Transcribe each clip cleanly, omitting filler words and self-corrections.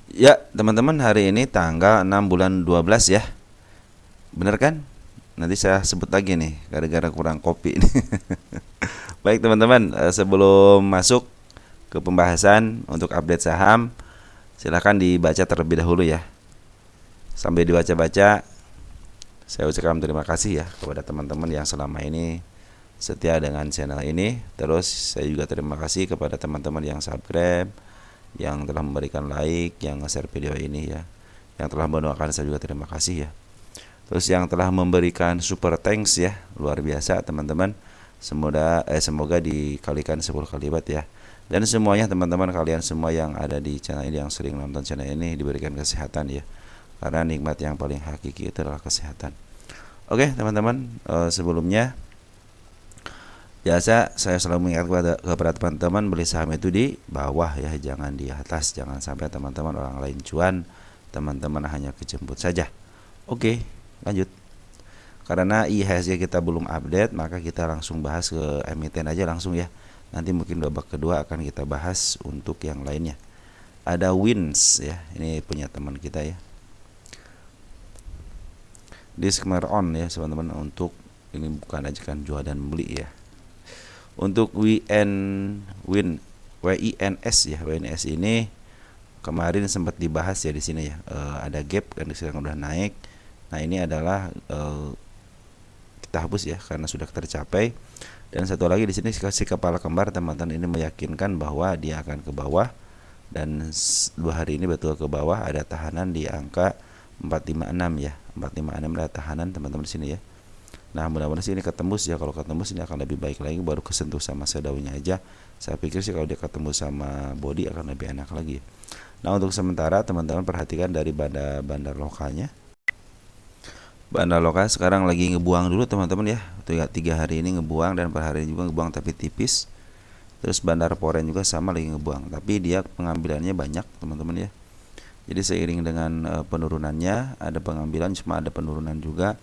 Ya, teman-teman, hari ini tanggal 6 bulan 12 ya. Bener kan? Nanti saya sebut lagi nih, gara-gara kurang kopi nih. Baik teman-teman, sebelum masuk ke pembahasan untuk update saham, silahkan dibaca terlebih dahulu ya. Sambil dibaca-baca, saya ucapkan terima kasih ya kepada teman-teman yang selama ini setia dengan channel ini. Terus saya juga terima kasih kepada teman-teman yang subscribe, yang telah memberikan like, yang nge-share video ini ya. Yang telah mendoakan saya juga terima kasih ya. Terus yang telah memberikan super thanks ya, luar biasa teman-teman. Semoga dikalikan 10 kali lipat ya. Dan semuanya teman-teman kalian semua yang ada di channel ini, yang sering nonton channel ini, diberikan kesehatan ya. Karena nikmat yang paling hakiki itu adalah kesehatan. Oke teman-teman, sebelumnya biasa saya selalu mengingatkan kepada teman-teman, beli saham itu di bawah ya, jangan di atas. Jangan sampai teman-teman orang lain cuan, teman-teman hanya kejemput saja. Oke, lanjut. Karena IHSG kita belum update, maka kita langsung bahas ke emiten aja langsung ya. Nanti mungkin babak kedua akan kita bahas untuk yang lainnya. Ada Wins ya, ini punya teman kita ya. Disclaimer on ya teman-teman, untuk ini bukan ajakan jual dan beli ya. Untuk WINS ya, WINS ini kemarin sempat dibahas ya di sini ya. Ada gap dan sekarang udah naik. Nah ini adalah kita hapus ya karena sudah tercapai. Dan satu lagi di sini si kepala kembar teman-teman ini meyakinkan bahwa dia akan ke bawah, dan 2 hari ini betul ke bawah. Ada tahanan di angka 456 ya, 456 ada tahanan teman-teman di sini ya. Nah mudah-mudahan sih ini ketembus ya. Kalau ketembus ini akan lebih baik lagi, baru kesentuh sama sedaunnya aja. Saya pikir sih kalau dia ketemu sama body akan lebih enak lagi. Nah untuk sementara teman-teman perhatikan dari bandar lokalnya. Bandar lokal sekarang lagi ngebuang dulu teman-teman ya. 3 hari ini ngebuang, dan per hari juga ngebuang tapi tipis. Terus bandar Poren juga sama lagi ngebuang, tapi dia pengambilannya banyak teman-teman ya. Jadi seiring dengan penurunannya ada pengambilan, cuma ada penurunan juga.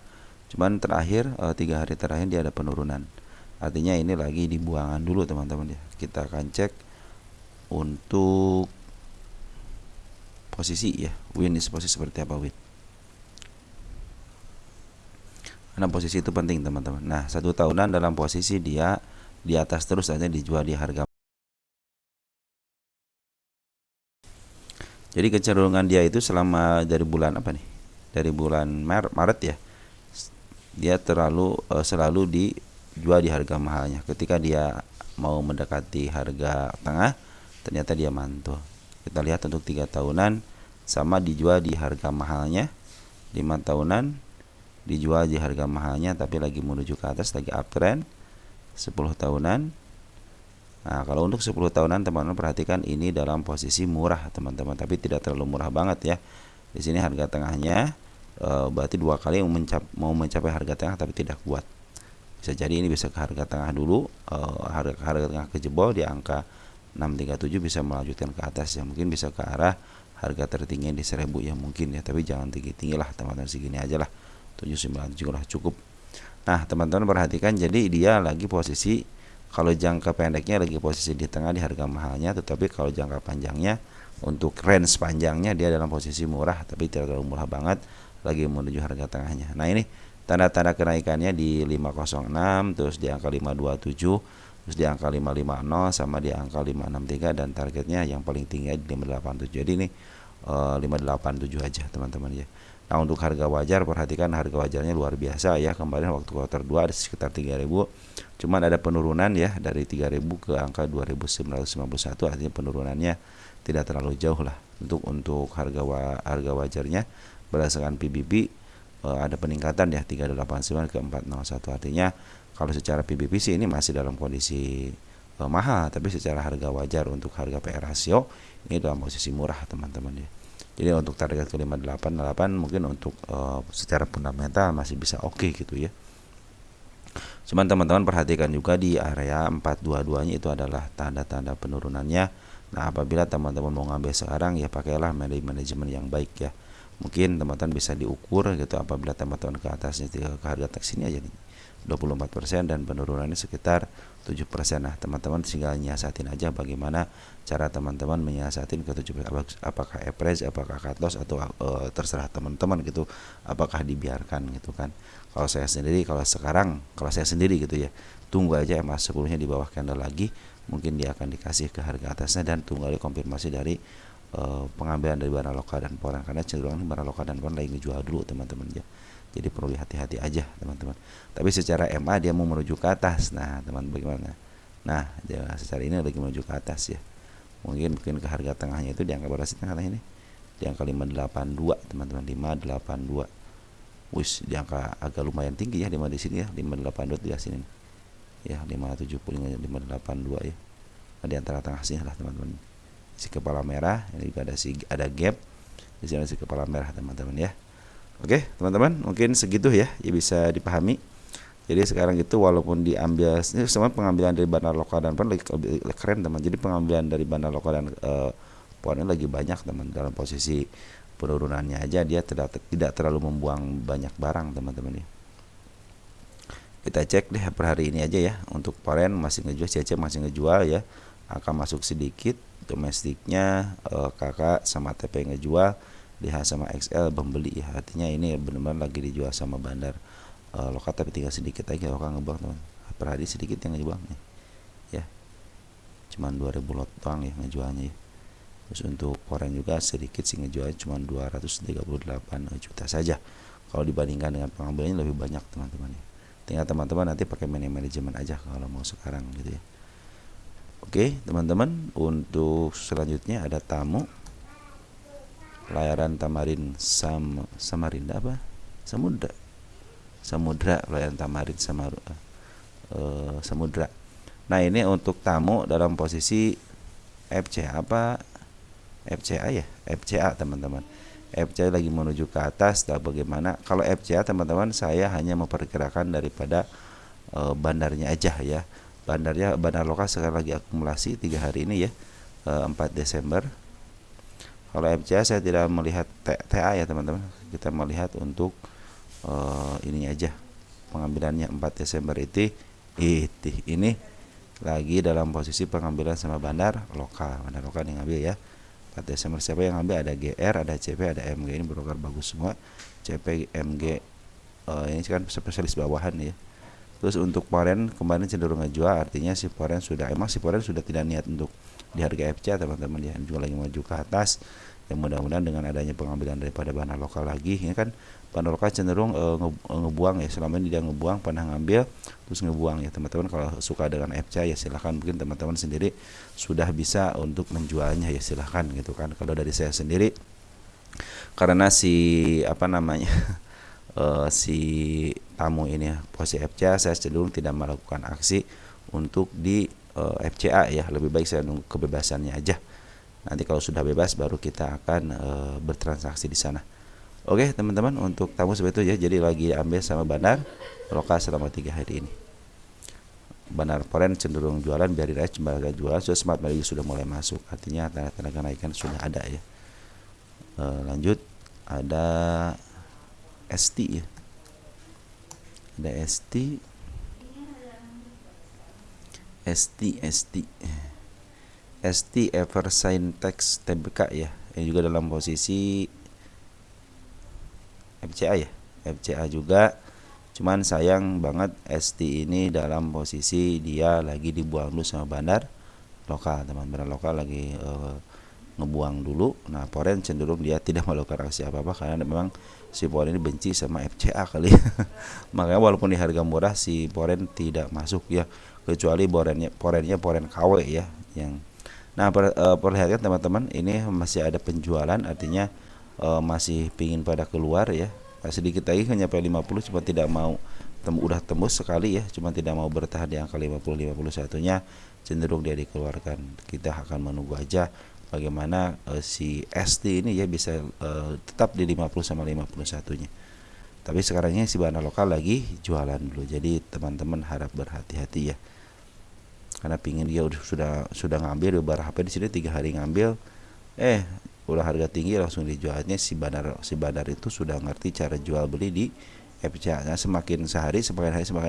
Cuman terakhir 3 hari terakhir dia ada penurunan. Artinya ini lagi dibuangan dulu teman-teman ya. Kita akan cek untuk posisi ya. Win di posisi seperti apa Win? Karena posisi itu penting teman-teman. Nah 1 tahunan dalam posisi dia di atas terus, aja dijual di harga. Jadi kecenderungan dia itu selama dari bulan apa nih? Dari bulan Maret ya. Dia selalu dijual di harga mahalnya. Ketika dia mau mendekati harga tengah, ternyata dia mantul. Kita lihat untuk 3 tahunan sama dijual di harga mahalnya. 5 tahunan dijual di harga mahalnya tapi lagi menuju ke atas, lagi uptrend. 10 tahunan. Nah kalau untuk 10 tahunan teman-teman perhatikan ini dalam posisi murah teman-teman, tapi tidak terlalu murah banget ya. Di sini harga tengahnya berarti 2 kali mau mencapai harga tengah tapi tidak kuat. Bisa jadi ini bisa ke harga tengah dulu, harga tengah kejebol di angka 637, bisa melanjutkan ke atas ya, mungkin bisa ke arah harga tertinggi di 1000 ya mungkin ya, tapi jangan tinggi-tinggi lah teman-teman, segini aja lah, 797 lah cukup. Nah teman-teman perhatikan, jadi dia lagi posisi, kalau jangka pendeknya lagi posisi di tengah di harga mahalnya, tetapi kalau jangka panjangnya untuk range panjangnya dia dalam posisi murah tapi tidak terlalu murah banget, lagi menuju harga tengahnya. Nah ini tanda-tanda kenaikannya di 506, terus di angka 527, terus di angka 550 sama di angka 563, dan targetnya yang paling tinggi di 587. Jadi ini 587 aja teman-teman ya. Nah untuk harga wajar perhatikan harga wajarnya luar biasa ya. Kemarin waktu kuartal 2 ada sekitar 3000, cuman ada penurunan ya dari 3000 ke angka 2951, artinya penurunannya tidak terlalu jauh lah. Untuk harga wajarnya berdasarkan PBB ada peningkatan ya 389 ke 401, artinya kalau secara PBB sih ini masih dalam kondisi mahal, tapi secara harga wajar untuk harga PR rasio ini dalam posisi murah teman-teman ya. Jadi untuk target ke 588 mungkin untuk secara fundamental masih bisa oke gitu ya. Cuman teman-teman perhatikan juga di area 422-nya itu adalah tanda-tanda penurunannya. Nah apabila teman-teman mau ngambil sekarang ya pakailah manajemen yang baik ya. Mungkin teman-teman bisa diukur gitu, apabila teman-teman ke atasnya ke harga teks ini aja nih 24% dan penurunannya sekitar 7%. Nah, teman-teman tinggal nyiasatin aja bagaimana cara teman-teman menyiasatin ke 7%, apakah average, apakah cut loss, atau terserah teman-teman gitu, apakah dibiarkan gitu kan. Kalau saya sendiri, kalau saya sendiri gitu ya, tunggu aja MA10-nya di bawah candle lagi, mungkin dia akan dikasih ke harga atasnya, dan tunggu lagi konfirmasi dari pengambilan dari Banaloka dan Foreign, karena cenderung Banaloka dan Foreign lagi ngejual dulu teman-teman ya. Jadi perlu hati-hati aja teman-teman. Tapi secara MA dia mau menuju ke atas. Nah teman bagaimana? Nah dia secara ini lagi menuju ke atas ya. Mungkin ke harga tengahnya itu di angka berapa sih tengah ini? Di angka 582 teman-teman, 582. Wis di angka agak lumayan tinggi ya, 5 di sini ya, 582 di sini. Ya 575, 582 ya. Nah, di antara tengah sini lah teman-teman. Si kepala merah, ini juga ada gap. Di sini si kepala merah teman-teman ya. Oke teman-teman, mungkin segitu ya bisa dipahami. Jadi sekarang itu walaupun diambil ini semua pengambilan dari Banaloka dan Foreign lagi keren teman. Jadi pengambilan dari Banaloka dan Foreign lagi banyak teman. Dalam posisi penurunannya aja dia tidak terlalu membuang banyak barang teman-teman ya. Kita cek deh per hari ini aja ya. Untuk Foreign masih ngejual, CC masih ngejual ya, akan masuk sedikit. Domestiknya kakak sama TP ngejual, DH sama XL membeli ya, artinya ini benar-benar lagi dijual sama bandar lokal, tapi tinggal sedikit lagi lokal ngebuang teman. Per hari sedikit yang ngejual nih ya, cuman 2000 lot doang ya ngejualnya ya. Terus untuk Foreign juga sedikit sih ngejualnya, cuman 238 juta saja. Kalau dibandingkan dengan pengambilannya lebih banyak teman-teman ya. Tinggal teman-teman nanti pakai manajemen aja kalau mau sekarang gitu ya. Oke teman-teman, untuk selanjutnya ada tamu layaran Tamarin Samarinda apa? Samudra layaran Tamarin Samudra. Nah, ini untuk tamu dalam posisi FCA apa? FCA ya? FCA teman-teman. FCA lagi menuju ke atas. Dan bagaimana? Kalau FCA teman-teman, saya hanya memperkirakan daripada bandarnya aja ya. Bandar lokal sekarang lagi akumulasi 3 hari ini ya. 4 Desember. Kalau FCA saya tidak melihat TA ya teman-teman. Kita melihat untuk ini aja pengambilannya 4 Desember itu ini lagi dalam posisi pengambilan sama bandar lokal yang ngambil ya. 4 Desember siapa yang ngambil? Ada GR, ada CP, ada MG, ini broker bagus semua. CP, MG ini kan spesialis bawahan ya. Terus untuk Foreign kemarin cenderung ngejual, artinya si Foreign sudah tidak niat untuk di harga FCA teman-teman ya, juga lagi maju ke atas. Yang mudah-mudahan dengan adanya pengambilan daripada bandar lokal lagi, ini kan bandar lokal cenderung ngebuang ya, selama ini dia ngebuang, pernah ngambil terus ngebuang ya teman-teman. Kalau suka dengan FCA ya silahkan, mungkin teman-teman sendiri sudah bisa untuk menjualnya ya silahkan gitu kan. Kalau dari saya sendiri, karena si si tamu ini ya, posisi FCA, saya cenderung tidak melakukan aksi untuk di FCA ya, lebih baik saya nunggu kebebasannya aja. Nanti kalau sudah bebas baru kita akan bertransaksi di sana. Oke teman-teman, untuk tamu seperti itu ya. Jadi lagi ambil sama bandar lokal selama 3 hari ini. Bandar Foreign cenderung jualan, biarin aja agak jualan. Sudah smart value sudah mulai masuk, artinya tanda-tanda kenaikan sudah ada ya. Lanjut ada ST ya. Ada ST Eversyntex TBK ya. Ini juga dalam posisi FCA ya. FCA juga. Cuman sayang banget ST ini dalam posisi dia lagi dibuang dulu sama bandar lokal, teman. Bandar lokal lagi ngebuang dulu. Nah, Foreign cenderung dia tidak melakukan aksi apa-apa karena memang si Foreign ini benci sama FCA kali. Makanya walaupun di harga murah si Foreign tidak masuk ya, kecuali Foreign KW ya yang. Nah, perhatikan teman-teman, ini masih ada penjualan, artinya masih pingin pada keluar ya. Sedikit lagi hanya sampai 50, cuma tidak mau udah tembus sekali ya, cuma tidak mau bertahan di angka 51-nya, cenderung dia dikeluarkan. Kita akan menunggu aja bagaimana si ST ini ya bisa tetap di 50 sama 51-nya. Tapi sekarang ini si bandar lokal lagi jualan dulu. Jadi teman-teman harap berhati-hati ya. Karena pingin dia sudah ngambil beberapa di sini 3 hari ngambil, udah harga tinggi langsung dijualnya. Si bandar itu sudah ngerti cara jual beli di FCA. Nah, semakin hari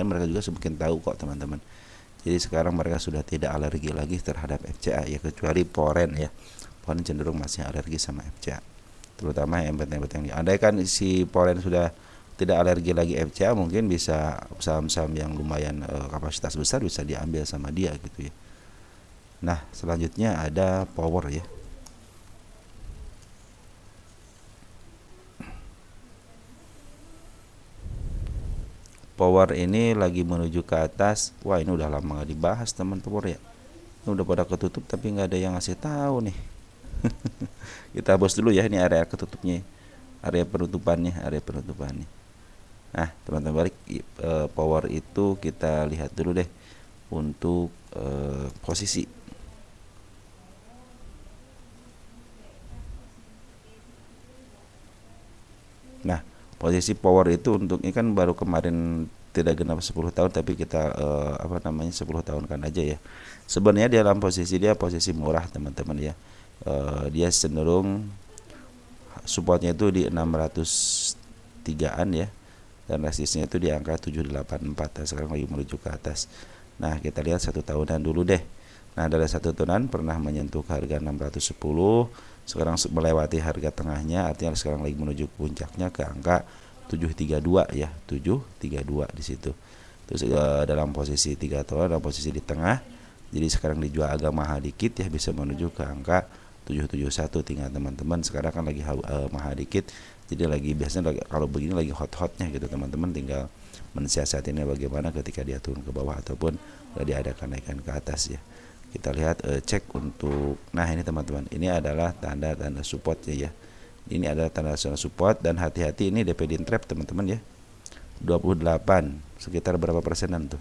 mereka juga semakin tahu kok teman-teman. Jadi sekarang mereka sudah tidak alergi lagi terhadap FCA ya, kecuali poren ya. Poren cenderung masih alergi sama FCA. Terutama emiten-emiten yang andaikan si poren sudah tidak alergi lagi FCA, mungkin bisa saham-saham yang lumayan kapasitas besar bisa diambil sama dia gitu ya. Nah, selanjutnya ada power ya. Power ini lagi menuju ke atas. Wah, ini udah lama gak dibahas teman power ya. Ini udah pada ketutup tapi nggak ada yang ngasih tahu nih. Kita hapus dulu ya, ini area ketutupnya, area penutupannya. Nah, teman-teman balik power itu kita lihat dulu deh untuk posisi. Nah, posisi power itu untuk ini kan baru kemarin tidak genap 10 tahun, tapi kita 10 tahun kan aja ya. Sebenarnya dia dalam posisi murah teman-teman ya. Dia cenderung supportnya itu di 603-an ya, dan resistnya itu di angka 784, dan sekarang lagi menuju ke atas. Nah, kita lihat 1 tahunan dulu deh. Nah, dari 1 tahunan pernah menyentuh harga 610, sekarang melewati harga tengahnya, artinya sekarang lagi menuju puncaknya ke angka 732 ya, 732 di situ. Terus dalam posisi 3 tahun dalam posisi di tengah. Jadi sekarang dijual agak mahal dikit ya, bisa menuju ke angka 771. Tinggal teman-teman sekarang kan lagi mahal dikit. Jadi lagi biasanya kalau begini lagi hot-hotnya gitu, teman-teman tinggal mensiasatinya bagaimana ketika dia turun ke bawah ataupun dia ada kenaikan ke atas ya. Kita lihat cek untuk, nah ini teman-teman, ini adalah tanda-tanda supportnya ya. Ini adalah tanda support, dan hati-hati ini dividend trap teman-teman ya. 28 sekitar berapa persenan tuh.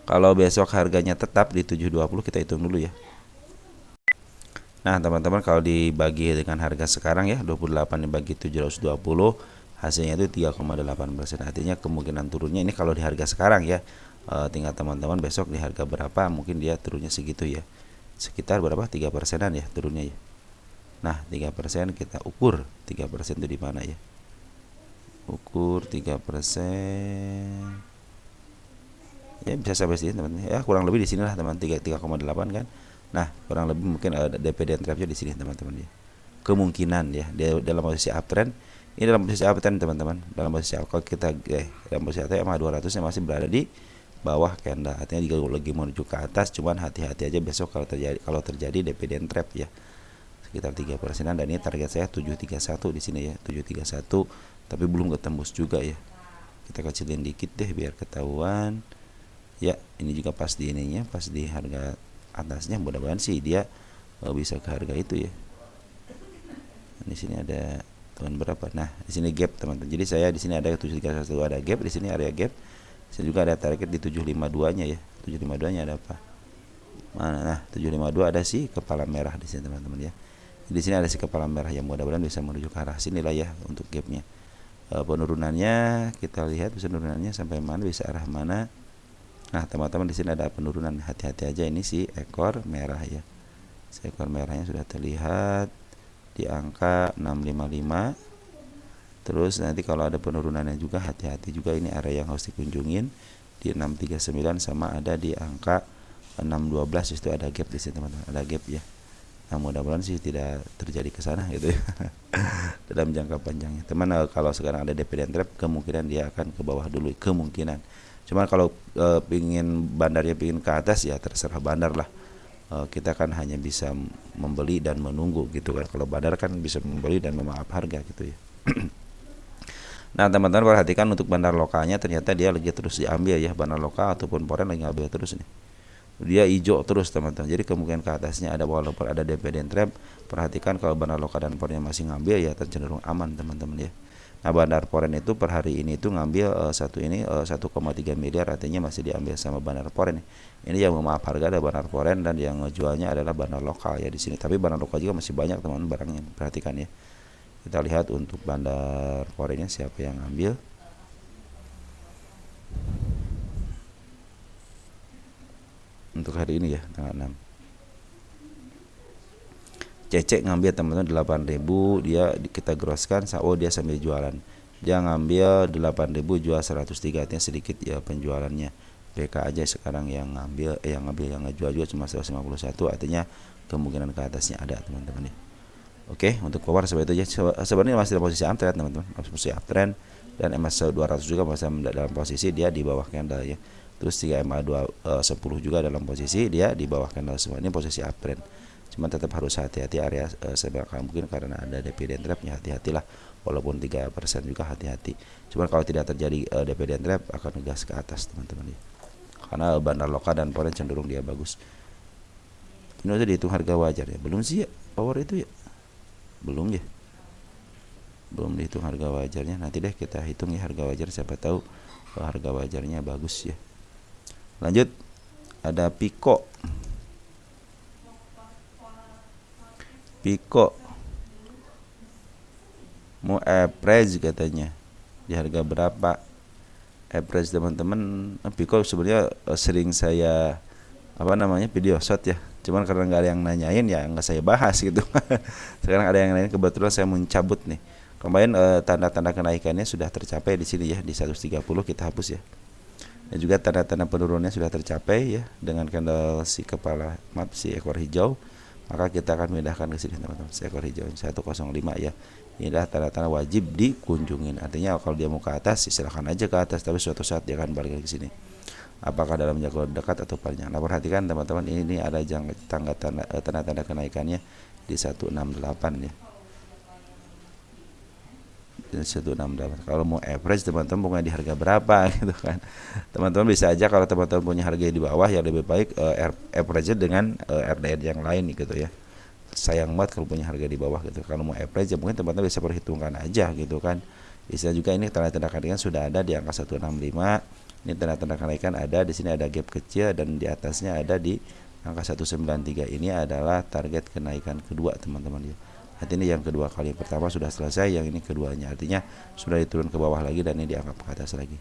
Kalau besok harganya tetap di 720, kita hitung dulu ya. Nah teman-teman, kalau dibagi dengan harga sekarang ya, 28 dibagi 720, hasilnya itu 3,8%. Artinya kemungkinan turunnya ini kalau di harga sekarang ya. Tinggal teman-teman besok di harga berapa, mungkin dia turunnya segitu ya. Sekitar berapa? 3%-an ya turunnya ya. Nah, 3% kita ukur 3% itu di mana ya? Ukur 3%. Ya bisa sampai sini teman-teman. Ya kurang lebih di sinilah teman, 3,8 kan. Nah, kurang lebih mungkin ada DPD trapnya di sini teman-teman ya. Kemungkinan ya, dia dalam posisi uptrend. Ini dalam posisi uptrend teman-teman. Dalam posisi kalau kita dalam posisi uptrend MA 200-nya masih berada di bawah candle. Artinya juga lagi menuju ke atas, cuman hati-hati aja besok kalau terjadi DPD trap ya. Sekitar 3%-an, dan ini target saya 731 di sini ya, 731, tapi belum ketembus juga ya. Kita kecilin dikit deh biar ketahuan. Ya, ini juga pas di ininya, pas di harga atasnya, mudah-mudahan sih dia bisa ke harga itu ya. Di sini ada tahun berapa? Nah, di sini gap teman-teman. Jadi saya di sini ada 731, ada gap, di sini area gap. Di sini juga ada target di 752-nya ya. 752-nya ada apa? Mana? Nah, 752 ada sih kepala merah di sini teman-teman ya. Di sini ada si kepala merah yang mudah-mudahan bisa menuju ke arah sinilah ya untuk gapnya. Penurunannya kita lihat bisa penurunannya sampai mana, bisa arah mana. Nah teman-teman, di sini ada penurunan, hati-hati aja ini si ekor merah ya. Si ekor merahnya sudah terlihat di angka 655. Terus nanti kalau ada penurunannya juga hati-hati juga, ini area yang harus dikunjungin di 639 sama ada di angka 612. Itu ada gap di sini teman-teman, ada gap ya. Nah mudah-mudahan sih tidak terjadi ke sana gitu ya. Dalam jangka panjangnya teman, kalau sekarang ada dividend trap kemungkinan dia akan ke bawah dulu, kemungkinan. Cuman kalau bandarnya pingin ke atas ya terserah bandar lah. Kita kan hanya bisa membeli dan menunggu gitu kan. Kalau bandar kan bisa membeli dan memaaf harga gitu ya. Nah teman-teman perhatikan untuk bandar lokalnya, ternyata dia lagi terus diambil ya, bandar lokal ataupun poren lagi ngambil terus nih. Dia hijau terus teman-teman, jadi kemungkinan ke atasnya ada, walaupun ada dividend trap. Perhatikan kalau bandar lokal dan porennya masih ngambil ya, cenderung aman teman-teman ya. Nah bandar poren itu per hari ini itu ngambil 1,3 miliar, artinya masih diambil sama bandar poren. Ini yang memaaf harga ada bandar poren, dan yang ngejualnya adalah bandar lokal ya di sini. Tapi bandar lokal juga masih banyak teman-teman barangnya, perhatikan ya. Kita lihat untuk bandar porennya siapa yang ngambil. Untuk hari ini ya tanggal 6. Cecek ngambil teman-teman 8.000, dia kita grosskan, dia sambil jualan. Dia ngambil 8.000 jual 103, artinya sedikit ya penjualannya. PK aja sekarang yang ngambil yang ngejual juga cuma 151, artinya kemungkinan ke atasnya ada teman-teman ya. Oke, untuk power seperti itu aja. Sebenarnya masih dalam posisi uptrend teman-teman, masih posisi uptrend, dan MA 200 juga masih dalam posisi dia di bawah candle ya. Terus 3 MA 10 juga dalam posisi dia di bawah candle semua. Ini posisi uptrend. Cuman tetap harus hati-hati area sebanyak mungkin karena ada dividend trap ya, hati-hatilah. Walaupun 3% juga hati-hati. Cuman kalau tidak terjadi dividend trap akan ngegas ke atas teman-teman ya. Karena bandar lokal dan foreign cenderung dia bagus. Ini udah dihitung harga wajar ya. Belum sih ya power itu ya. Belum ya, belum dihitung harga wajarnya. Nanti deh kita hitung ya harga wajar, siapa tahu harga wajarnya bagus ya. Lanjut, ada Pico mau average katanya, di harga berapa average teman-teman. Pico sebenarnya sering saya video shot ya, cuman karena nggak ada yang nanyain ya nggak saya bahas gitu. Sekarang ada yang nanyain, kebetulan saya mencabut nih. Kemarin tanda-tanda kenaikannya sudah tercapai di sini ya, di 130 kita hapus ya. Dan juga tanda-tanda penurunannya sudah tercapai ya dengan candle si ekor hijau. Maka kita akan pindahkan ke sini teman-teman, si ekor hijau 105 ya. Ini adalah tanda-tanda wajib dikunjungin. Artinya kalau dia mau ke atas silahkan aja ke atas, tapi suatu saat dia akan balik ke sini. Apakah dalam jangka dekat atau panjang. Nah, perhatikan teman-teman, ini ada tanda-tanda kenaikannya di 168 ya. Di 168. Kalau mau average teman-teman punya di harga berapa gitu kan. Teman-teman bisa aja kalau teman-teman punya harga di bawah ya lebih baik average dengan RDN yang lain gitu ya. Sayang banget kalau punya harga di bawah gitu. Kalau mau average ya mungkin teman-teman bisa perhitungkan aja gitu kan. Bisa juga ini tanda-tanda kenaikan sudah ada di angka 165. Ini tanda-tanda kenaikan ada di sini, ada gap kecil dan di atasnya ada di angka 193. Ini adalah target kenaikan kedua teman-teman ya. Artinya yang kedua kali, yang pertama sudah selesai, yang ini keduanya, artinya sudah diturun ke bawah lagi dan ini diangkat ke atas lagi.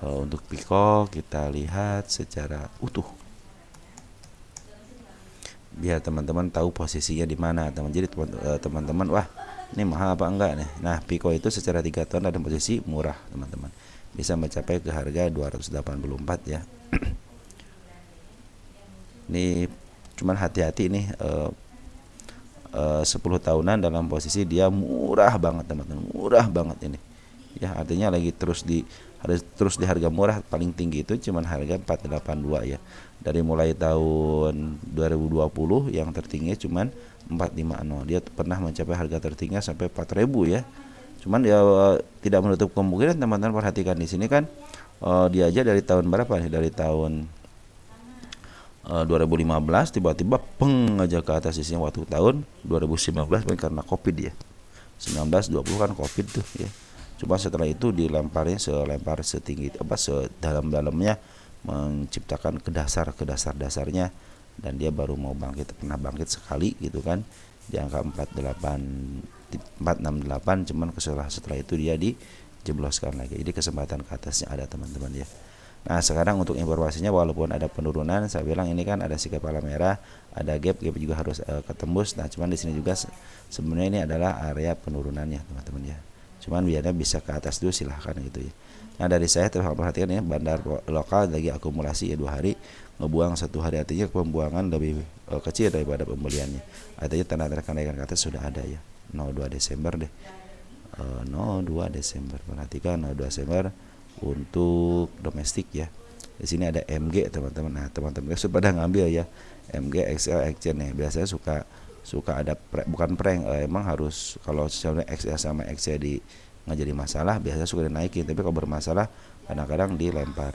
Untuk Pico kita lihat secara utuh biar teman-teman tahu posisinya di mana teman. Jadi teman-teman wah ini mahal apa enggak nih. Nah Pico itu secara 3 tahun ada posisi murah teman-teman, bisa mencapai ke harga 284 ya. Ini cuman hati-hati nih 10 tahunan dalam posisi dia murah banget teman-teman, murah banget ini ya. Artinya harus terus di harga murah, paling tinggi itu cuman harga 482 ya. Dari mulai tahun 2020 yang tertinggi cuman 450. Dia pernah mencapai harga tertinggi sampai 4.000 ya. Cuman ya tidak menutup kemungkinan teman-teman. Perhatikan di sini kan dia aja dari tahun berapa nih, dari tahun 2015 tiba-tiba peng aja ke atas isinya. Waktu tahun 2019 karena Covid ya, 19-20 kan Covid tuh ya. Cuma setelah itu dilemparnya selempar setinggi sedalam-dalamnya, menciptakan ke dasar-dasarnya, dan dia baru mau pernah bangkit sekali gitu kan di angka 468. Cuman setelah itu dia dijebloskan lagi. Jadi kesempatan ke atasnya ada teman-teman ya. Nah sekarang untuk informasinya, walaupun ada penurunan, saya bilang ini kan ada si kepala merah, ada gap juga harus ketembus. Nah cuman di sini juga sebenarnya ini adalah area penurunannya teman-teman ya. Cuman biarnya bisa ke atas dulu silahkan gitu ya. Nah dari saya perhatikan ya, bandar lokal lagi akumulasi ya 2 hari, ngebuang 1 hari, artinya pembuangan lebih kecil daripada pembeliannya. Artinya tanda-tanda kenaikan ke atas sudah ada ya. 02 Desember deh, 02 Desember, perhatikan 02 Desember untuk domestik ya. Di sini ada MG teman-teman. Nah teman-teman sudah pada ngambil ya MG XL XC nih. Biasanya suka ada bukan prank, emang harus kalau misalnya XL sama XC nggak jadi masalah, biasanya suka dinaikin. Tapi kalau bermasalah kadang-kadang dilempar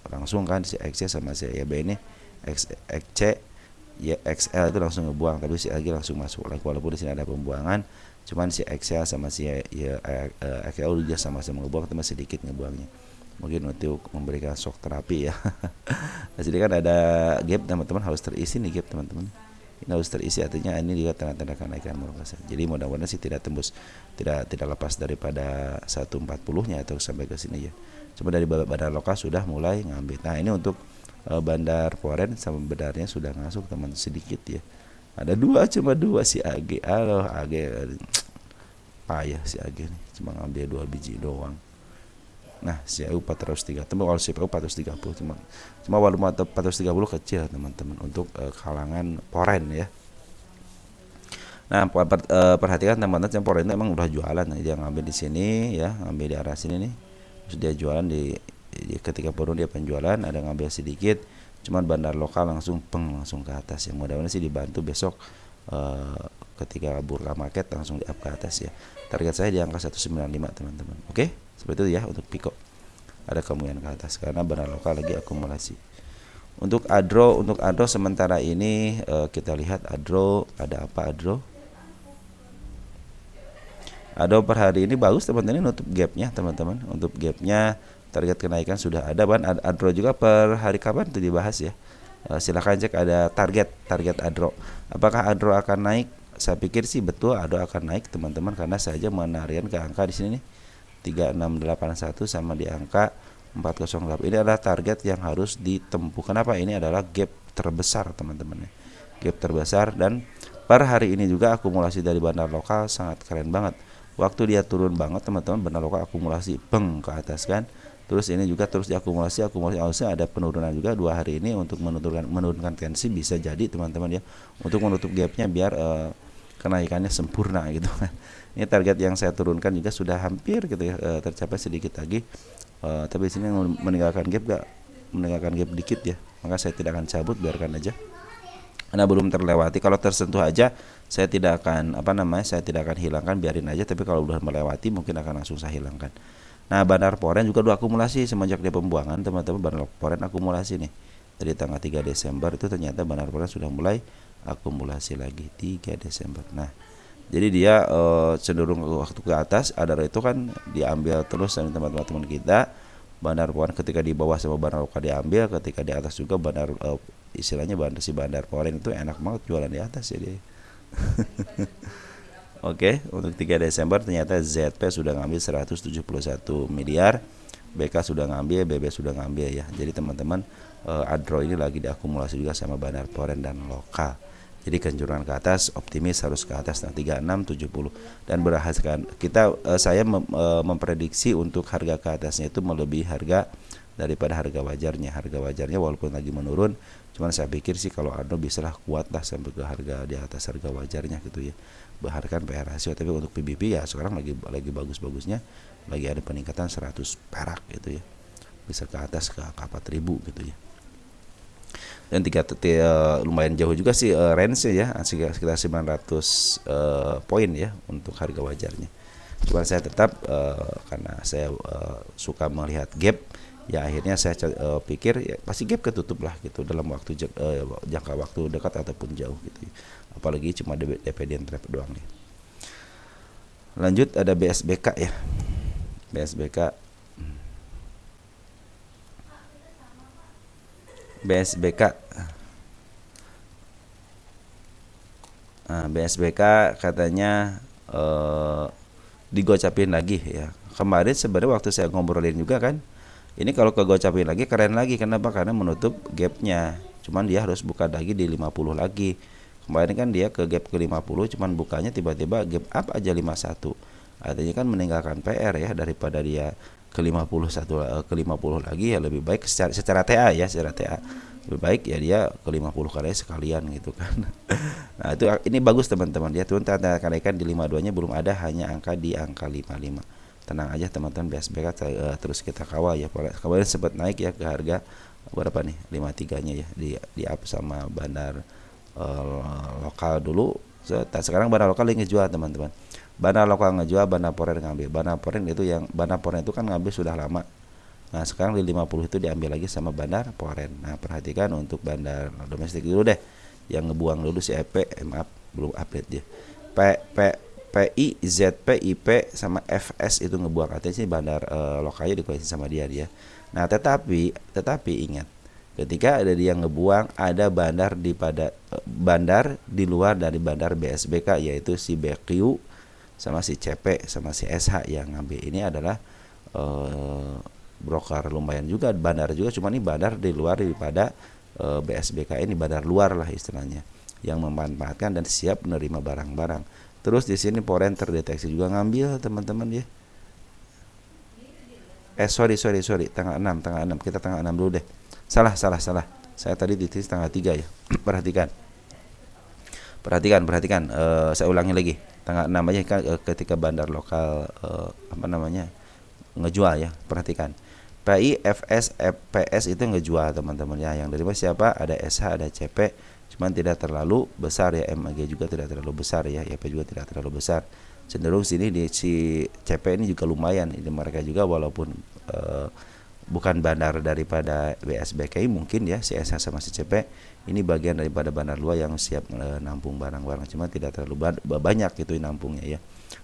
langsung kan si XC sama si YB ini. XC ya XL itu langsung ngebuang, tapi si lagi langsung masuk lagi walaupun di sini ada pembuangan. Cuman si XL sama si XL udah sama-sama ngebuang, tapi sedikit ngebuangnya. Mungkin untuk memberikan shock terapi ya. Di sini kan ada gap teman-teman, harus terisi nih gap teman-teman. Ini harus terisi, artinya ini juga tanda-tanda kenaikan merupakan. Jadi mudah-mudahan sih tidak tembus, tidak lepas daripada 140-nya atau sampai ke sini ya. Cuma dari bandar lokal sudah mulai ngambil. Nah ini untuk bandar foreign sama bandarnya sudah masuk teman, sedikit ya. Ada cuma dua si AG. Halo AG, payah si AG nih, cuma ngambil 2 biji doang. Nah, CAU 403, teman kalau CPU 430 cuma volume 430 kecil teman-teman untuk kalangan poren ya. Nah, perhatikan teman-teman yang poren itu emang udah jualan, nah, dia ngambil di sini ya, ngambil di arah sini nih. Terus dia jualan ketika turun dia penjualan, ada ngambil sedikit, cuman bandar lokal langsung langsung ke atas ya. Mudah-mudahan sih dibantu besok ketika bursa market langsung di up ke atas ya. Target saya di angka 195 teman-teman. Oke, seperti itu ya untuk Pico. Ada kemungkinan ke atas karena bandar lokal lagi akumulasi. Untuk Adro sementara ini kita lihat Adro ada apa Adro per hari ini bagus teman-teman, nutup gapnya teman-teman. Untuk gapnya target kenaikan sudah ada, Adro juga per hari kapan itu dibahas ya. Silahkan cek ada target Adro. Apakah Adro akan naik? Saya pikir sih betul Adro akan naik teman-teman, karena saja menarikan ke angka di sini nih 3681 sama di angka 408. Ini adalah target yang harus ditempuh. Kenapa? Ini adalah gap terbesar teman-teman ya. Gap terbesar, dan per hari ini juga akumulasi dari bandar lokal sangat keren banget. Waktu dia turun banget teman-teman, bandar lokal akumulasi ke atas kan. Terus ini juga terus diakumulasi harusnya ada penurunan juga 2 hari ini untuk menurunkan tensi, bisa jadi teman-teman ya, untuk menutup gapnya biar kenaikannya sempurna gitu. Ini target yang saya turunkan juga sudah hampir gitu ya, tercapai sedikit lagi. Tapi di sini meninggalkan gap dikit ya, maka saya tidak akan cabut, biarkan aja. Karena belum terlewati, kalau tersentuh aja saya tidak akan hilangkan, biarin aja. Tapi kalau udah melewati mungkin akan langsung saya hilangkan. Nah, bandar poren juga udah akumulasi semenjak dia pembuangan teman-teman. Bandar poren akumulasi nih dari tanggal 3 Desember itu ternyata bandar poren sudah mulai akumulasi lagi 3 Desember. Nah, jadi dia cenderung waktu ke atas. Adaro itu kan diambil terus dari teman-teman kita. Bandar poren ketika di bawah sama bandar lokal diambil, ketika di atas juga bandar istilahnya bandar poren itu enak banget jualan di atas ya dia. Oke, untuk 3 Desember ternyata ZP sudah ngambil 171 miliar, BK sudah ngambil, BB sudah ngambil ya. Jadi teman-teman, Adro ini lagi diakumulasi juga sama bandar poren dan lokal. Jadi kecenderungan ke atas, optimis harus ke atas 3670, dan berhasil saya memprediksi untuk harga ke atasnya itu melebihi harga daripada harga wajarnya. Harga wajarnya walaupun lagi menurun, cuman saya pikir sih kalau Adro bisalah kuat lah sampai ke harga di atas harga wajarnya gitu ya. Bahkan PR rasio, tapi untuk PBB ya sekarang lagi bagus-bagusnya, lagi ada peningkatan 100 perak gitu ya, bisa ke atas ke 4.000 gitu ya. Dan lumayan jauh juga sih range ya, sekitar 900 poin ya untuk harga wajarnya. Cuman saya tetap karena saya suka melihat gap ya, akhirnya saya pikir ya, pasti gap ketutup lah gitu dalam waktu jangka waktu dekat ataupun jauh gitu ya. Apalagi cuma DPD trap doang nih. Lanjut ada BSBK ya. BSBK Nah, BSBK katanya digocapin lagi ya. Kemarin sebenarnya waktu saya ngobrolin juga kan, ini kalau kegocapin lagi keren lagi. Kenapa? Karena menutup gapnya. Cuman dia harus buka lagi di 50 lagi. Kemarin kan dia ke gap ke 50, cuman bukanya tiba-tiba gap up aja 51. Artinya kan meninggalkan PR ya, daripada dia ke 50 lagi ya lebih baik secara TA ya, secara TA. Lebih baik ya dia ke 50 kali sekalian gitu kan. Nah, ini bagus teman-teman. Dia turun tanda kenaikan di 52-nya belum ada, hanya angka di angka 55. Tenang aja teman-teman, BSBK terus kita kawal ya. Kemarin sempat naik ya ke harga berapa nih? 53-nya ya, di up sama bandar lokal dulu. Sekarang bandar lokal lagi ngejual teman-teman. Bandar lokal ngejual, bandar poren ngambil. Bandar poren itu kan ngambil sudah lama. Nah, sekarang di 50 itu diambil lagi sama bandar poren. Nah, perhatikan untuk bandar domestik dulu deh. Yang ngebuang dulu si EP, maaf belum update dia. PI, ZP, IP sama FS itu ngebuang, artinya sih bandar lokalnya dikoleksi sama dia. Nah, tetapi ingat, ketika ada dia ngebuang, ada bandar di luar dari bandar BSBK, yaitu si BQ sama si CP sama si SH yang ngambil. Ini adalah broker lumayan juga, bandar juga, cuma ini bandar di luar daripada BSBK ini, bandar luar lah istilahnya, yang memanfaatkan dan siap menerima barang-barang. Terus di sini poren terdeteksi juga ngambil teman-teman ya. sorry, tanggal 6, kita tanggal 6 dulu deh. Salah. Saya tadi ditulis tanggal 3 ya. Perhatikan. Saya ulangi lagi. Tanggal 6 aja kan, ketika bandar lokal ngejual ya. Perhatikan. PI, FS, FPS itu ngejual teman-teman ya. Yang dari siapa? Ada SH, ada CP. Cuman tidak terlalu besar ya. MAG juga tidak terlalu besar ya. YP juga tidak terlalu besar. Cenderung sini di si CP ini juga lumayan. Ini mereka juga walaupun bukan bandar daripada BSBKI mungkin ya, si SH sama si CP ini bagian daripada bandar luar yang siap nampung barang-barang, cuma tidak terlalu banyak gitu nampungnya ya,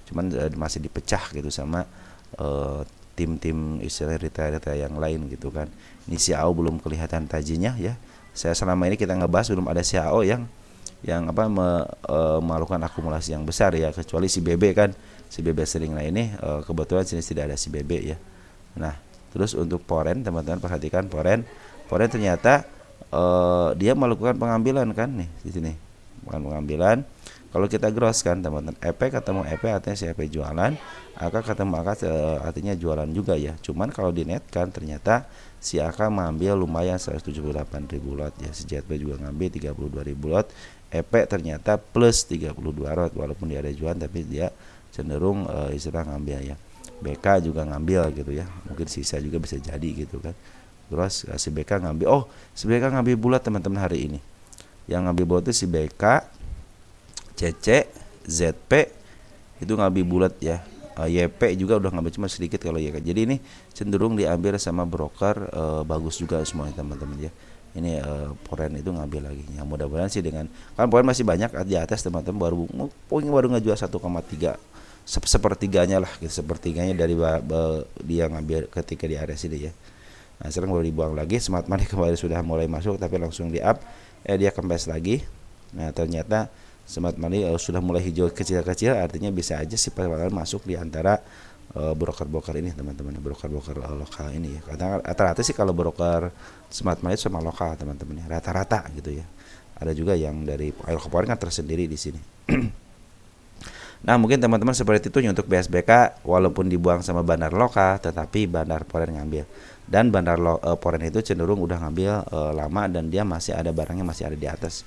cuman masih dipecah gitu sama tim-tim istilah retail yang lain gitu kan. Ini si AO belum kelihatan tajinya ya. Saya selama ini kita ngebahas belum ada si AO yang melakukan akumulasi yang besar ya, kecuali si BB kan, si BB sering. Nah ini kebetulan sini tidak ada si BB ya. Nah terus untuk Poren, teman-teman perhatikan Poren ternyata dia melakukan pengambilan kan nih di sini, bukan pengambilan. Kalau kita gross kan teman-teman, EP ketemu EP artinya si EP jualan, AK ketemu AK artinya jualan juga ya. Cuman kalau di net kan ternyata si AK mengambil lumayan 178.000 lot ya, si JP juga ngambil 32.000 lot, EP ternyata plus 32 lot walaupun dia ada jualan tapi dia cenderung istilah ngambil ya. BK juga ngambil gitu ya, mungkin sisa juga bisa jadi gitu kan. Terus si BK ngambil, si BK ngambil bulat teman-teman hari ini. Yang ngambil bulat itu si BK, CC, ZP itu ngambil bulat ya. YP juga udah ngambil cuma sedikit kalau YK. Jadi ini cenderung diambil sama broker bagus juga semuanya teman-teman ya. Ini Poren itu ngambil lagi. Ya mudah-mudahan sih dengan kan Poren masih banyak di atas teman-teman, baru ngejual 1,3 sepertiganya lah gitu, sepertiganya dari dia ngambil ketika di area sini ya. Nah sekarang baru dibuang lagi, Smart Money kembali sudah mulai masuk tapi langsung di up, dia kempes lagi. Nah ternyata Smart Money sudah mulai hijau kecil-kecil, artinya bisa aja si pasar masuk di antara broker-broker ini teman-teman, broker-broker lokal ini ya. Karena rata-rata sih kalau broker Smart Money sama lokal teman-teman ya, rata-rata gitu ya. Ada juga yang dari Poren kan tersendiri di sini. Nah mungkin teman-teman seperti itu untuk BSBK, walaupun dibuang sama bandar lokal tetapi bandar Poren ngambil, dan bandar Poren itu cenderung udah ngambil lama dan dia masih ada barangnya, masih ada di atas,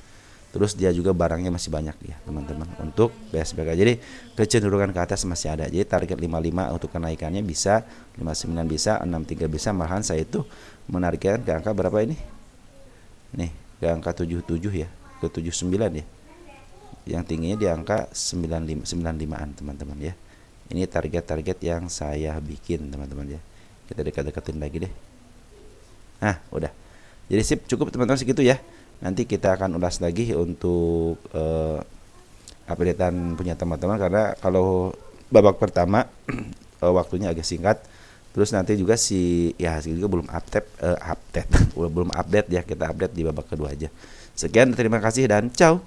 terus dia juga barangnya masih banyak ya teman-teman untuk BSBK. Jadi kecenderungan ke atas masih ada, jadi target 55 untuk kenaikannya bisa, 59 bisa, 63 bisa, malahan saya itu menargetkan ke angka berapa ini nih, ke angka 77 ya, ke 79 ya, yang tingginya di angka 95an teman-teman ya. Ini target-target yang saya bikin teman-teman ya. Kita dekat-dekatin lagi deh. Nah udah, jadi sip, cukup teman-teman segitu ya. Nanti kita akan ulas lagi untuk updatean punya teman-teman, karena kalau babak pertama waktunya agak singkat. Terus nanti juga hasil juga belum belum update ya, kita update di babak kedua aja. Sekian, terima kasih dan ciao.